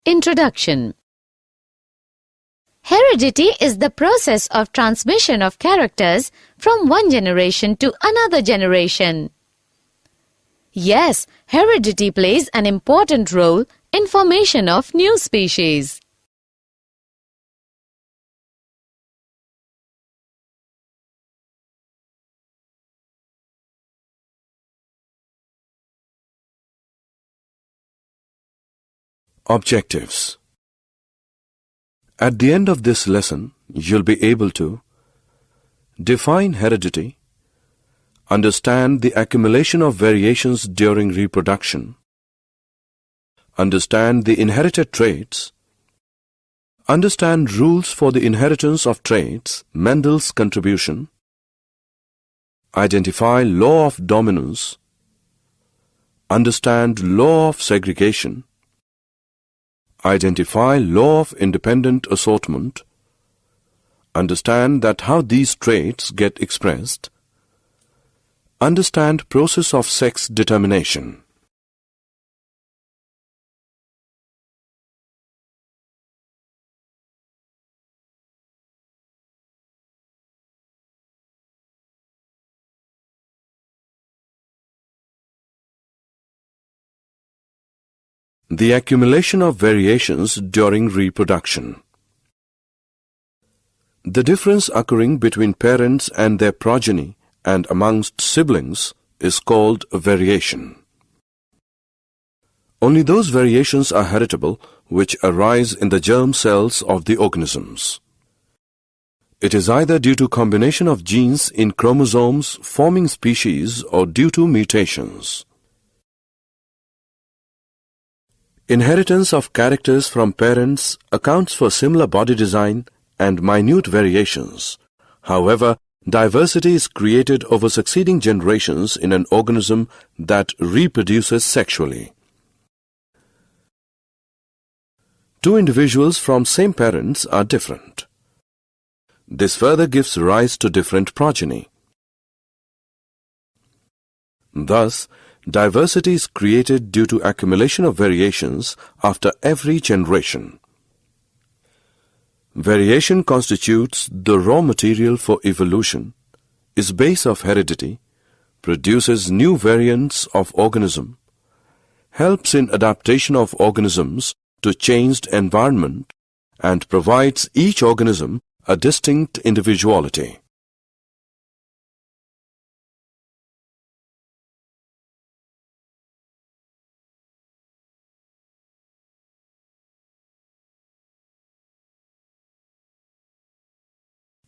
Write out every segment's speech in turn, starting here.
Introduction. Heredity is the process of transmission of characters from one generation to another generation. Yes, heredity plays an important role in formation of new species. Objectives. At the end of this lesson, you'll be able to define heredity, understand the accumulation of variations during reproduction, understand the inherited traits, understand rules for the inheritance of traits, Mendel's contribution, identify law of dominance, understand law of segregation, identify law of independent assortment, understand that how these traits get expressed, understand process of sex determination. The accumulation of variations during reproduction. The difference occurring between parents and their progeny and amongst siblings is called a variation. Only those variations are heritable which arise in the germ cells of the organisms. It is either due to combination of genes in chromosomes forming species or due to mutations. Inheritance of characters from parents accounts for similar body design and minute variations. However, diversity is created over succeeding generations in an organism that reproduces sexually. Two individuals from same parents are different. This further gives rise to different progeny. Thus, diversity is created due to accumulation of variations after every generation. Variation constitutes the raw material for evolution, is base of heredity, produces new variants of organism, helps in adaptation of organisms to changed environment, and provides each organism a distinct individuality.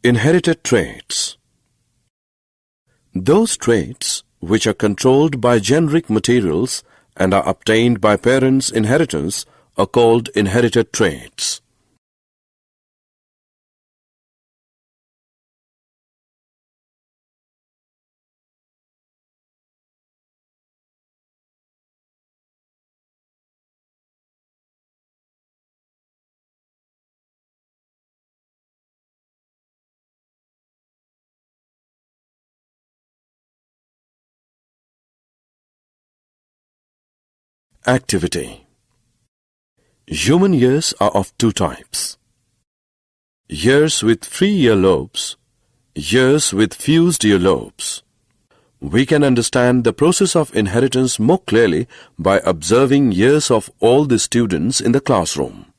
Inherited traits. Those traits which are controlled by generic materials and are obtained by parents' inheritance are called inherited traits. Activity. Human years are of two types: years with free earlobes, years with fused earlobes. We can understand the process of inheritance more clearly by observing years of all the students in the classroom.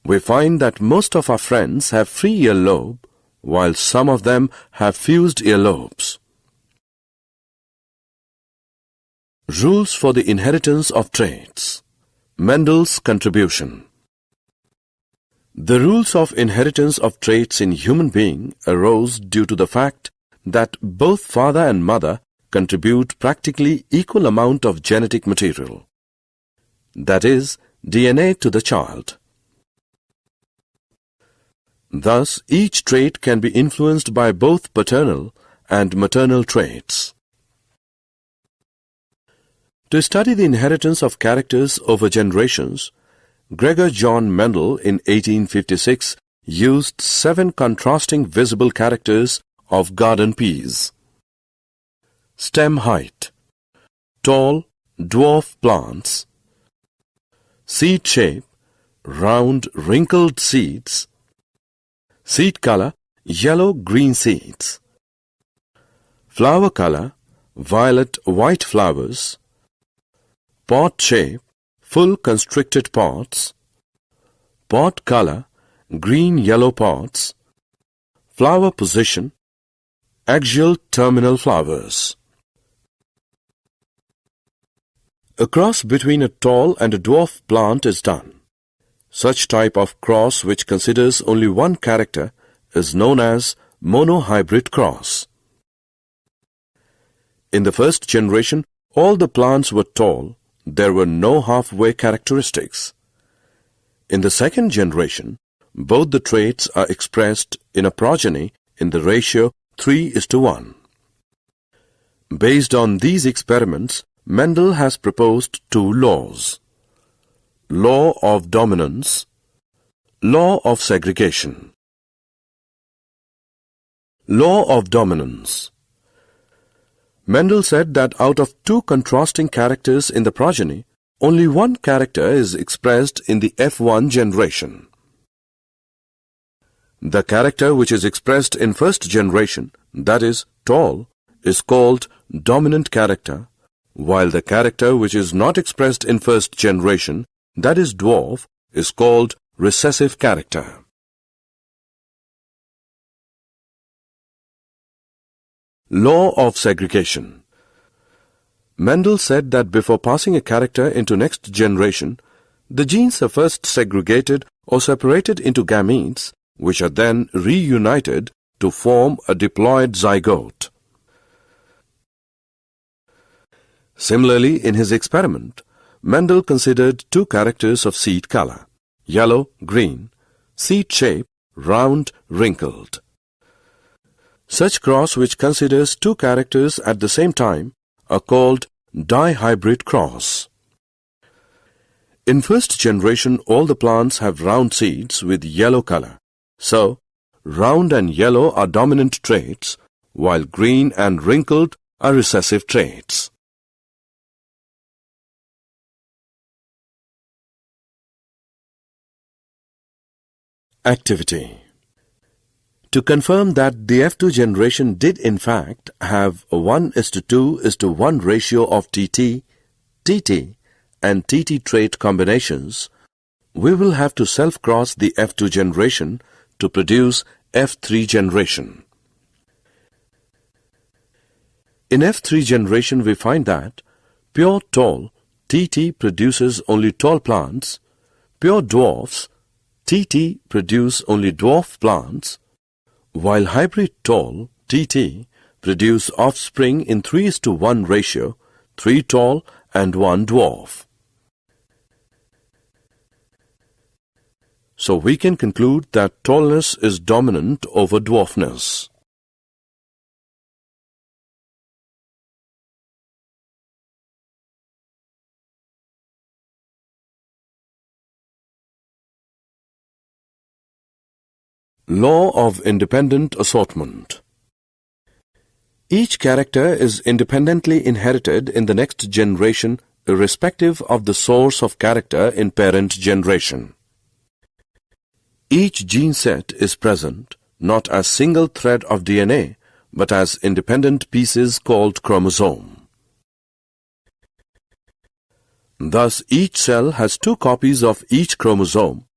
We find that most of our friends have free earlobe, while some of them have fused earlobes. Rules for the inheritance of traits. Mendel's contribution. The rules of inheritance of traits in human being arose due to the fact that both father and mother contribute practically equal amount of genetic material, that is, DNA, to the child. Thus, each trait can be influenced by both paternal and maternal traits. To study the inheritance of characters over generations, Gregor John Mendel in 1856 used 7 contrasting visible characters of garden peas. Stem height, tall, dwarf plants, seed shape, round wrinkled seeds, seed color, yellow-green seeds, flower color, violet-white flowers, pod shape, full constricted pods, pod color, green-yellow pods, flower position, axial terminal flowers. A cross between a tall and a dwarf plant is done. Such type of cross which considers only one character is known as monohybrid cross. In the first generation, all the plants were tall. There were no halfway characteristics. In the second generation, both the traits are expressed in a progeny in the ratio 3:1. Based on these experiments, Mendel has proposed two laws: law of dominance, law of segregation. Law of dominance. Mendel said that out of two contrasting characters in the progeny, only one character is expressed in the F1 generation. The character which is expressed in first generation, that is, tall, is called dominant character, while the character which is not expressed in first generation, that is, dwarf, is called recessive character. Law of segregation. Mendel said that before passing a character into next generation, the genes are first segregated or separated into gametes, which are then reunited to form a diploid zygote. Similarly, in his experiment, Mendel considered two characters of seed color, yellow, green, seed shape, round, wrinkled. Such cross which considers two characters at the same time are called dihybrid cross. In first generation, all the plants have round seeds with yellow color. So, round and yellow are dominant traits, while green and wrinkled are recessive traits. Activity. To confirm that the F2 generation did in fact have a 1:2:1 ratio of TT, TT and TT trait combinations, we will have to self-cross the F2 generation to produce F3 generation. In F3 generation we find that pure tall TT produces only tall plants, pure dwarfs TT produce only dwarf plants, while hybrid tall TT produce offspring in 3:1 ratio, 3 tall and 1 dwarf. So we can conclude that tallness is dominant over dwarfness. Law of independent assortment. Each character is independently inherited in the next generation irrespective of the source of character in parent generation. Each gene set is present not as single thread of DNA but as independent pieces called chromosome. Thus, each cell has two copies of each chromosome,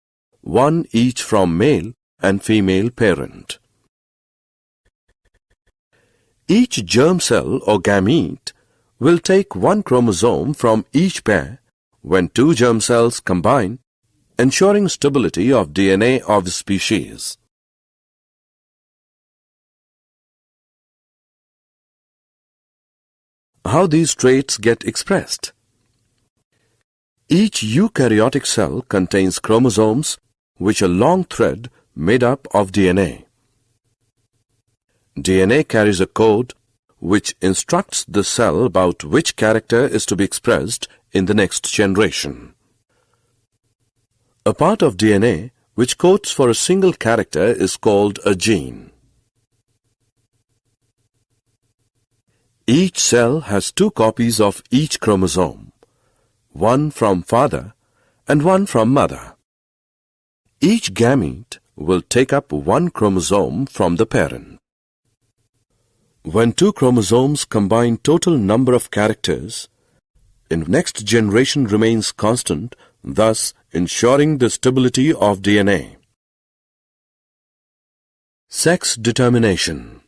one each from male and female parent. Each germ cell or gamete will take one chromosome from each pair when two germ cells combine, ensuring stability of DNA of the species. How these traits get expressed? Each eukaryotic cell contains chromosomes which are long thread made up of DNA. DNA carries a code which instructs the cell about which character is to be expressed in the next generation. A part of DNA which codes for a single character is called a gene. Each cell has two copies of each chromosome, one from father and one from mother. Each gamete will take up one chromosome from the parent. When two chromosomes combine, total number of characters in next generation remains constant, thus ensuring the stability of DNA. Sex determination.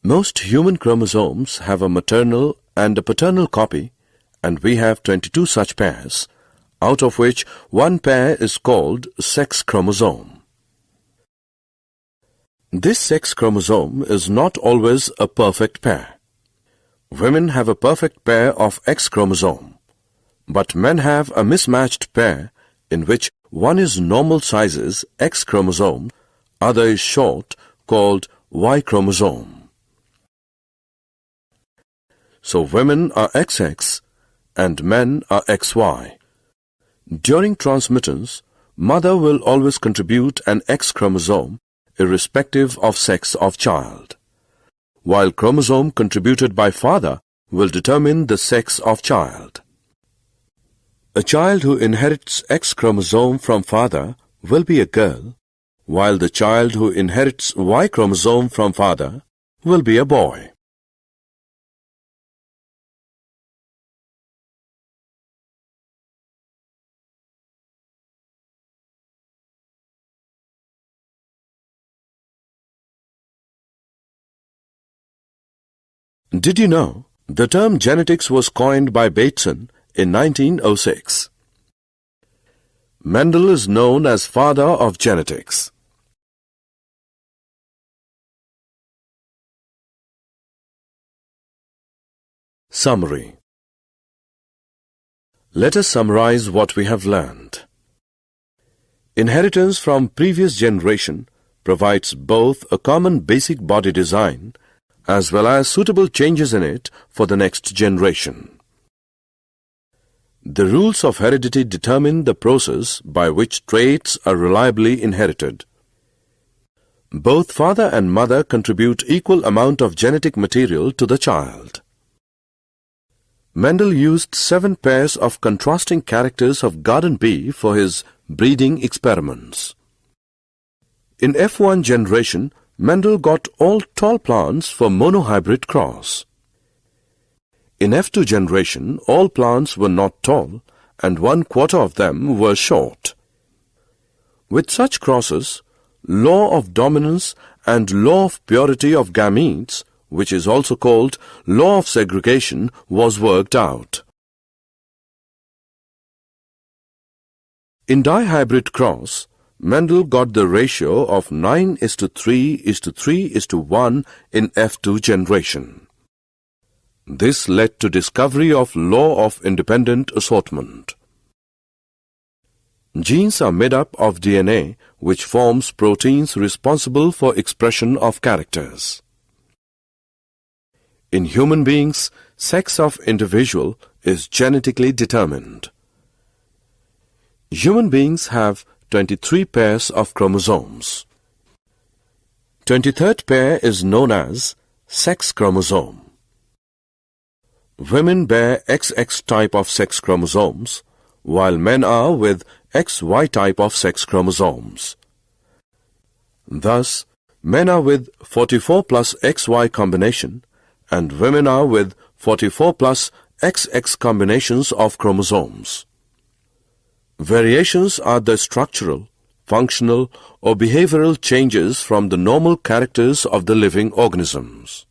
Most human chromosomes have a maternal and a paternal copy, and we have 22 such pairs, out of which one pair is called sex chromosome. This sex chromosome is not always a perfect pair. Women have a perfect pair of X chromosome, but men have a mismatched pair in which one is normal sizes X chromosome, other is short called Y chromosome. So women are XX and men are XY. During transmittance, mother will always contribute an X chromosome irrespective of sex of child, while chromosome contributed by father will determine the sex of child. A child who inherits X chromosome from father will be a girl, while the child who inherits Y chromosome from father will be a boy. Did you know the term genetics was coined by Bateson in 1906? Mendel is known as father of genetics. Summary. Let us summarize what we have learned. Inheritance from previous generation provides both a common basic body design as well as suitable changes in it for the next generation. The rules of heredity determine the process by which traits are reliably inherited. Both father and mother contribute equal amount of genetic material to the child. Mendel used 7 pairs of contrasting characters of garden bee for his breeding experiments. In F1 generation, Mendel got all tall plants for monohybrid cross. In F2 generation, all plants were not tall and 1/4 of them were short. With such crosses, law of dominance and law of purity of gametes, which is also called law of segregation, was worked out. In dihybrid cross, Mendel got the ratio of 9:3:3:1 in F2 generation. This led to discovery of law of independent assortment. Genes are made up of DNA, which forms proteins responsible for expression of characters. In human beings, sex of individual is genetically determined. Human beings have 23 pairs of chromosomes. 23rd pair is known as sex chromosome. Women bear XX type of sex chromosomes, while men are with XY type of sex chromosomes. Thus, men are with 44 plus XY combination, and women are with 44 plus XX combinations of chromosomes. Variations are the structural, functional, or behavioral changes from the normal characters of the living organisms.